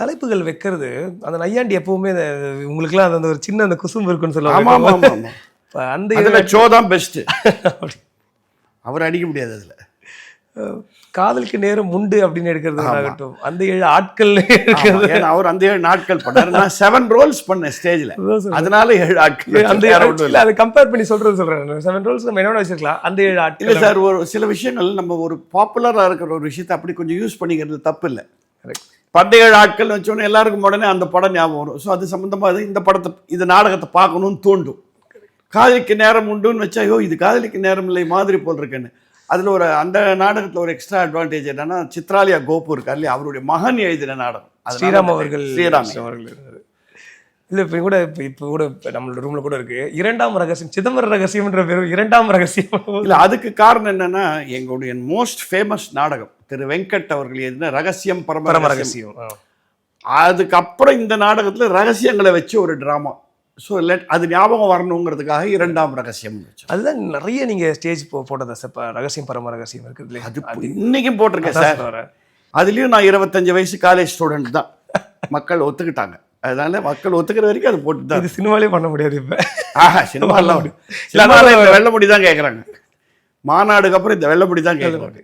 தலைப்புகள் வைக்கிறது அந்த நையாண்டி எப்பவுமே உங்களுக்குலாம் அது அந்த ஒரு சின்ன அந்த குசும்பு இருக்குன்னு ஆமா ஆமா சொல்லுவாங்க. ஆமா அந்த அதுல ஷோ தான் பெஸ்ட். அவர் அடிக்க முடியாது அதுல. காதலுக்கு நேரம் உண்டு அப்படின்னு எடுக்கிறதுனாகட்டும், அந்த 7 ஆட்கள் ஏன்னா அவர் அந்த 7 நாட்கள் பண்ணாரு. நான் 7 ரோல்ஸ் பண்ணேன் ஸ்டேஜ்ல, அதனால 7 ஆட்கள். அந்த அதை கம்பேர் பண்ணி சொல்றேன். 7 ரோல்ஸ் நம்ம என்ன வச்சிருக்கலாம், அந்த 7 ஆட்கள். இல்லை சார், ஒரு சில விஷயங்கள் நம்ம ஒரு பாப்புலராக இருக்கிற ஒரு விஷயத்தை அப்படி கொஞ்சம் யூஸ் பண்ணிக்கிறது தப்பு இல்லை. 17 ஆட்கள் வச்சோன்னே எல்லாருக்கும் உடனே அந்த படம் ஞாபகம் வரும். ஸோ அது சம்மந்தமாக இந்த படத்தை இந்த நாடகத்தை பார்க்கணும்னு தோண்டும். காதலிக்கு நேரம் உண்டுன்னு வச்சா, ஐயோ இது காதலிக்கு நேரம் இல்லை மாதிரி போல் இருக்குன்னு. அதில் ஒரு அந்த நாடகத்தில் ஒரு எக்ஸ்ட்ரா அட்வான்டேஜ் என்னன்னா, சித்ராலியா கோபு இருக்கார் இல்லையா, அவருடைய மகன் எழுதின நாடகம். ஸ்ரீராம் அவர்கள். ஸ்ரீராம் அவர்கள் இல்லை இப்போ கூட நம்மளோட ரூமில் கூட இருக்கு இரண்டாம் ரகசியம், சிதம்பரம் ரகசியம்ன்ற பேர் இரண்டாம் ரகசியம். இல்லை, அதுக்கு காரணம் என்னன்னா, எங்களுடைய மோஸ்ட் ஃபேமஸ் நாடகம் திரு வெங்கட் அவர்கள் எழுதின ரகசியம் பரம ரகசியம். அதுக்கப்புறம் இந்த நாடகத்தில் ரகசியங்களை வச்சு ஒரு ட்ராமா. ஸோ அது ஞாபகம் வரணுங்கிறதுக்காக இரண்டாம் ரகசியம் வச்சு. அதுதான் நிறைய நீங்கள் ஸ்டேஜ் போட்டதா சார், ரகசியம் பரம ரகசியம் இருக்குது. அது இன்னைக்கும் போட்டிருக்கேன் சார். அதுலேயும் நான் 25 வயசு காலேஜ் ஸ்டூடெண்ட் தான். மக்கள் ஒத்துக்கிட்டாங்க. அதனால மக்கள் ஒத்துக்கிற வரைக்கும் அது போட்டு தான். இது சினிமாலே பண்ண முடியாது இப்போ. சினிமாலாம் வெள்ளை முடி தான் கேட்குறாங்க. மாநாடுக்கு அப்புறம் இந்த வெள்ளை முடி தான் கேட்குறாங்க.